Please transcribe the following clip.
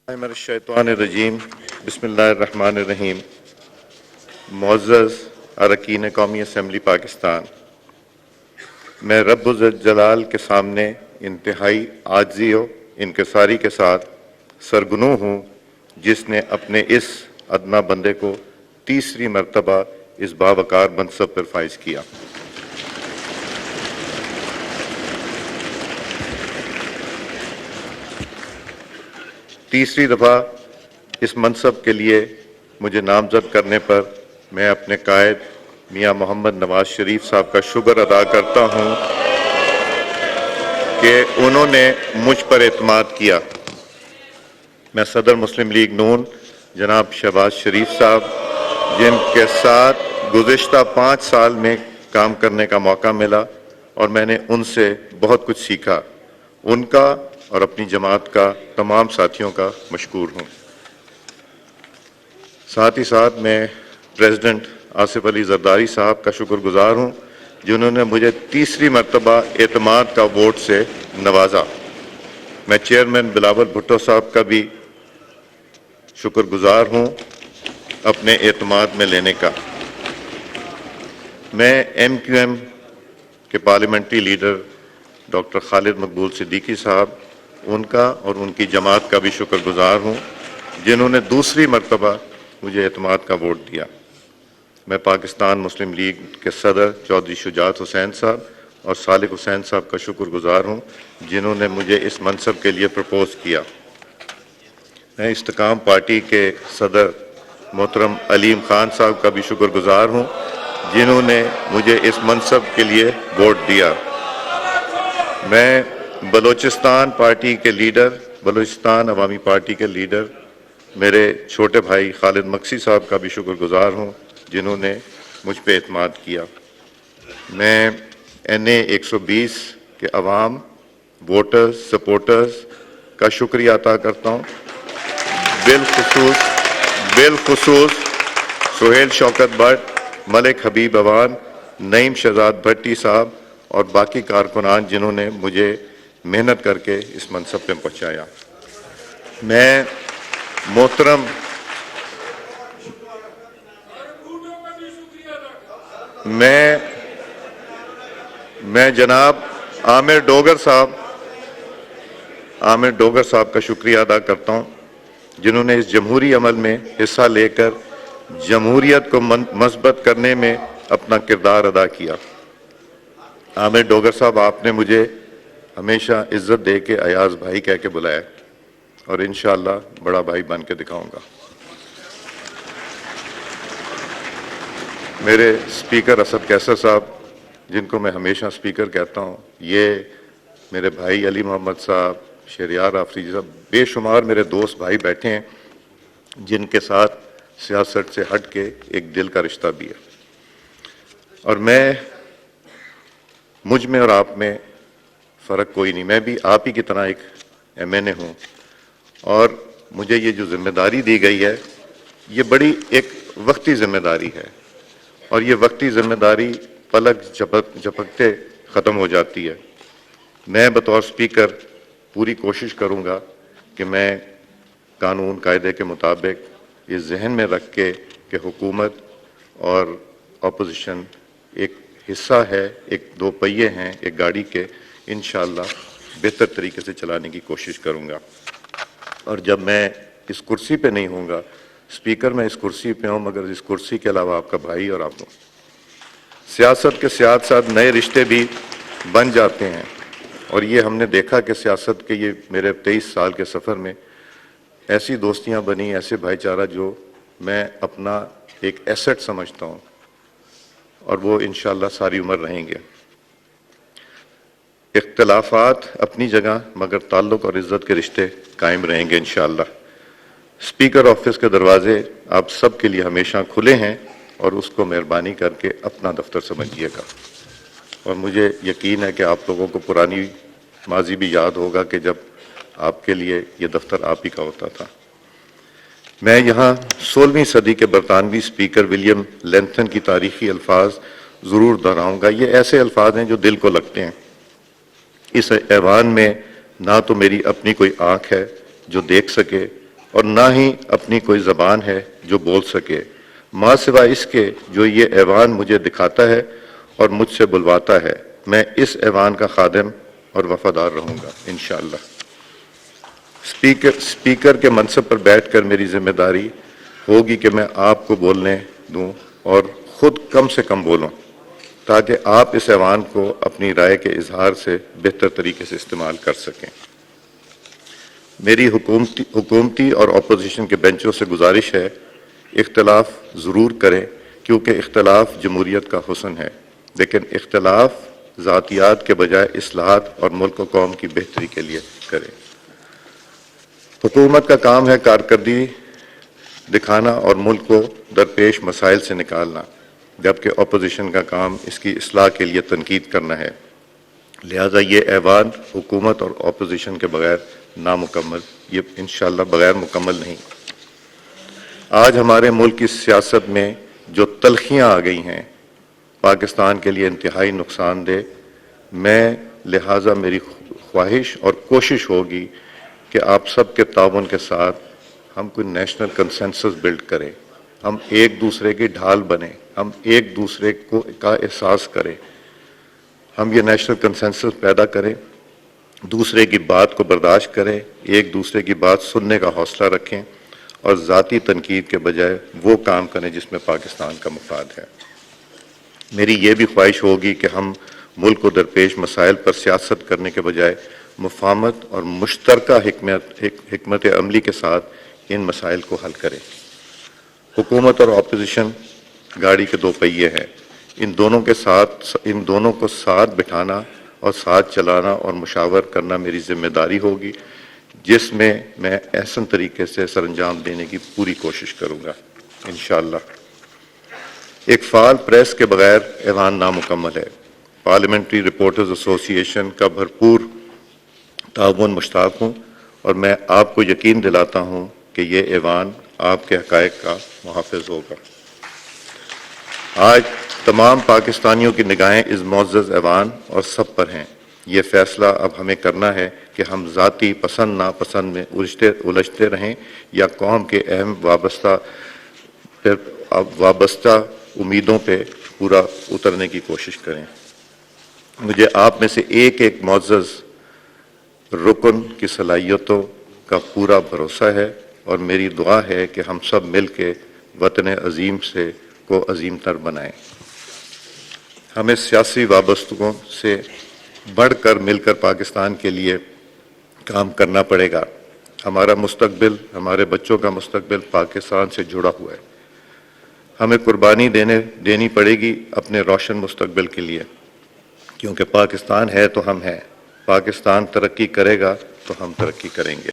من الشیطان الرجیم بسم اللہ الرحمن الرحیم۔ معزز اراکین قومی اسمبلی پاکستان، میں رب الجلال کے سامنے انتہائی عاجزی و انکساری کے ساتھ سرگنو ہوں، جس نے اپنے اس ادنا بندے کو تیسری مرتبہ اس باوقار منصب پر فائز کیا۔ تیسری دفعہ اس منصب کے لیے مجھے نامزد کرنے پر میں اپنے قائد میاں محمد نواز شریف صاحب کا شکر ادا کرتا ہوں کہ انہوں نے مجھ پر اعتماد کیا۔ میں صدر مسلم لیگ نون جناب شہباز شریف صاحب، جن کے ساتھ گزشتہ 5 سال میں کام کرنے کا موقع ملا اور میں نے ان سے بہت کچھ سیکھا، ان کا اور اپنی جماعت کا تمام ساتھیوں کا مشکور ہوں۔ ساتھ ہی ساتھ میں پریزیڈنٹ آصف علی زرداری صاحب کا شکر گزار ہوں، جنہوں نے مجھے تیسری مرتبہ اعتماد کا ووٹ سے نوازا۔ میں چیئرمین بلاول بھٹو صاحب کا بھی شکر گزار ہوں اپنے اعتماد میں لینے کا۔ میں ایم کیو ایم کے پارلیمنٹری لیڈر ڈاکٹر خالد مقبول صدیقی صاحب، ان کا اور ان کی جماعت کا بھی شکر گزار ہوں، جنہوں نے دوسری مرتبہ مجھے اعتماد کا ووٹ دیا۔ میں پاکستان مسلم لیگ کے صدر چودھری شجاعت حسین صاحب اور صالح حسین صاحب کا شکر گزار ہوں، جنہوں نے مجھے اس منصب کے لیے پرپوز کیا۔ میں استقام پارٹی کے صدر محترم علیم خان صاحب کا بھی شکر گزار ہوں، جنہوں نے مجھے اس منصب کے لیے ووٹ دیا۔ میں بلوچستان پارٹی کے لیڈر، بلوچستان عوامی پارٹی کے لیڈر میرے چھوٹے بھائی خالد مکسی صاحب کا بھی شکر گزار ہوں، جنہوں نے مجھ پہ اعتماد کیا۔ میں NA 120 کے عوام، ووٹرز، سپورٹرز کا شکریہ ادا کرتا ہوں، بالخصوص سہیل شوکت بٹ، ملک حبیب اوان، نعیم شہزاد بھٹی صاحب اور باقی کارکنان، جنہوں نے مجھے محنت کر کے اس منصب پہ پہنچایا۔ میں جناب عامر ڈوگر صاحب کا شکریہ ادا کرتا ہوں، جنہوں نے اس جمہوری عمل میں حصہ لے کر جمہوریت کو مثبت کرنے میں اپنا کردار ادا کیا۔ عامر ڈوگر صاحب، آپ نے مجھے ہمیشہ عزت دے کے ایاز بھائی کہہ کے بلایا اور انشاءاللہ بڑا بھائی بن کے دکھاؤں گا۔ میرے اسپیکر اسد کیسر صاحب، جن کو میں ہمیشہ اسپیکر کہتا ہوں، یہ میرے بھائی علی محمد صاحب، شہریار آفریدی صاحب، بے شمار میرے دوست بھائی بیٹھے ہیں، جن کے ساتھ سیاست سے ہٹ کے ایک دل کا رشتہ بھی ہے۔ اور مجھ میں اور آپ میں فرق کوئی نہیں، میں بھی آپ ہی کی طرح ایک MNA ہوں، اور مجھے یہ جو ذمہ داری دی گئی ہے، یہ بڑی ایک وقتی ذمہ داری ہے، اور یہ وقتی ذمہ داری پلک جھپکتے ختم ہو جاتی ہے۔ میں بطور اسپیکر پوری کوشش کروں گا کہ میں قانون قاعدے کے مطابق یہ ذہن میں رکھ کے کہ حکومت اور اپوزیشن ایک حصہ ہے، ایک 2 پہیے ہیں ایک گاڑی کے، انشاءاللہ بہتر طریقے سے چلانے کی کوشش کروں گا۔ اور جب میں اس کرسی پہ نہیں ہوں گا، اسپیکر میں اس کرسی پہ ہوں، مگر اس کرسی کے علاوہ آپ کا بھائی اور آپ ہوں۔ سیاست کے ساتھ ساتھ نئے رشتے بھی بن جاتے ہیں، اور یہ ہم نے دیکھا کہ سیاست کے یہ میرے 23 سال کے سفر میں ایسی دوستیاں بنی، ایسے بھائی چارہ جو میں اپنا ایک ایسٹ سمجھتا ہوں، اور وہ انشاءاللہ ساری عمر رہیں گے۔ اختلافات اپنی جگہ، مگر تعلق اور عزت کے رشتے قائم رہیں گے انشاءاللہ۔ اسپیکر آفس کے دروازے آپ سب کے لیے ہمیشہ کھلے ہیں، اور اس کو مہربانی کر کے اپنا دفتر سمجھیے گا۔ اور مجھے یقین ہے کہ آپ لوگوں کو پرانی ماضی بھی یاد ہوگا کہ جب آپ کے لیے یہ دفتر آپ ہی کا ہوتا تھا۔ میں یہاں 16ویں صدی کے برطانوی اسپیکر ولیم لینتھن کی تاریخی الفاظ ضرور دہراؤں گا۔ یہ ایسے الفاظ ہیں جو دل کو لگتے ہیں۔ اس ایوان میں نہ تو میری اپنی کوئی آنکھ ہے جو دیکھ سکے، اور نہ ہی اپنی کوئی زبان ہے جو بول سکے، ماں سوا اس کے جو یہ ایوان مجھے دکھاتا ہے اور مجھ سے بلواتا ہے۔ میں اس ایوان کا خادم اور وفادار رہوں گا انشاءاللہ۔ اسپیکر کے منصب پر بیٹھ کر میری ذمہ داری ہوگی کہ میں آپ کو بولنے دوں اور خود کم سے کم بولوں، تاکہ آپ اس ایوان کو اپنی رائے کے اظہار سے بہتر طریقے سے استعمال کر سکیں۔ میری حکومتی اور اپوزیشن کے بینچوں سے گزارش ہے، اختلاف ضرور کریں کیونکہ اختلاف جمہوریت کا حسن ہے، لیکن اختلاف ذاتیات کے بجائے اصلاحات اور ملک و قوم کی بہتری کے لیے کریں۔ حکومت کا کام ہے کارکردگی دکھانا اور ملک کو درپیش مسائل سے نکالنا، جبکہ اپوزیشن کا کام اس کی اصلاح کے لیے تنقید کرنا ہے۔ لہذا یہ ایوان حکومت اور اپوزیشن کے بغیر نامکمل، یہ انشاءاللہ بغیر مکمل نہیں۔ آج ہمارے ملک کی سیاست میں جو تلخیاں آ گئی ہیں، پاکستان کے لیے انتہائی نقصان دہ۔ لہذا میری خواہش اور کوشش ہوگی کہ آپ سب کے تعاون کے ساتھ ہم کوئی نیشنل کنسنسس بلڈ کریں، ہم ایک دوسرے کی ڈھال بنیں، ہم ایک دوسرے کا احساس کریں، ہم یہ نیشنل کنسنسس پیدا کریں، دوسرے کی بات کو برداشت کریں، ایک دوسرے کی بات سننے کا حوصلہ رکھیں اور ذاتی تنقید کے بجائے وہ کام کریں جس میں پاکستان کا مفاد ہے۔ میری یہ بھی خواہش ہوگی کہ ہم ملک کو درپیش مسائل پر سیاست کرنے کے بجائے مفاہمت اور مشترکہ حکمت عملی کے ساتھ ان مسائل کو حل کریں۔ حکومت اور اپوزیشن گاڑی کے دو پہیے ہیں، ان دونوں کو ساتھ بٹھانا اور ساتھ چلانا اور مشاور کرنا میری ذمہ داری ہوگی، جس میں میں احسن طریقے سے سر انجام دینے کی پوری کوشش کروں گا انشاءاللہ۔ ایک فعال پریس کے بغیر ایوان نامکمل ہے۔ پارلیمنٹری رپورٹرز ایسوسی ایشن کا بھرپور تعاون مشتاق ہوں اور میں آپ کو یقین دلاتا ہوں کہ یہ ایوان آپ کے حقائق کا محافظ ہوگا۔ آج تمام پاکستانیوں کی نگاہیں اس معزز ایوان اور سب پر ہیں۔ یہ فیصلہ اب ہمیں کرنا ہے کہ ہم ذاتی پسند ناپسند میں الجھتے رہیں یا قوم کے اہم وابستہ امیدوں پہ پورا اترنے کی کوشش کریں۔ مجھے آپ میں سے ایک ایک معزز رکن کی صلاحیتوں کا پورا بھروسہ ہے اور میری دعا ہے کہ ہم سب مل کے وطن عظیم کو عظیم تر بنائیں۔ ہمیں سیاسی وابستگیوں سے بڑھ کر مل کر پاکستان کے لیے کام کرنا پڑے گا۔ ہمارا مستقبل، ہمارے بچوں کا مستقبل پاکستان سے جڑا ہوا ہے۔ ہمیں قربانی دینی پڑے گی اپنے روشن مستقبل کے لیے، کیونکہ پاکستان ہے تو ہم ہیں، پاکستان ترقی کرے گا تو ہم ترقی کریں گے۔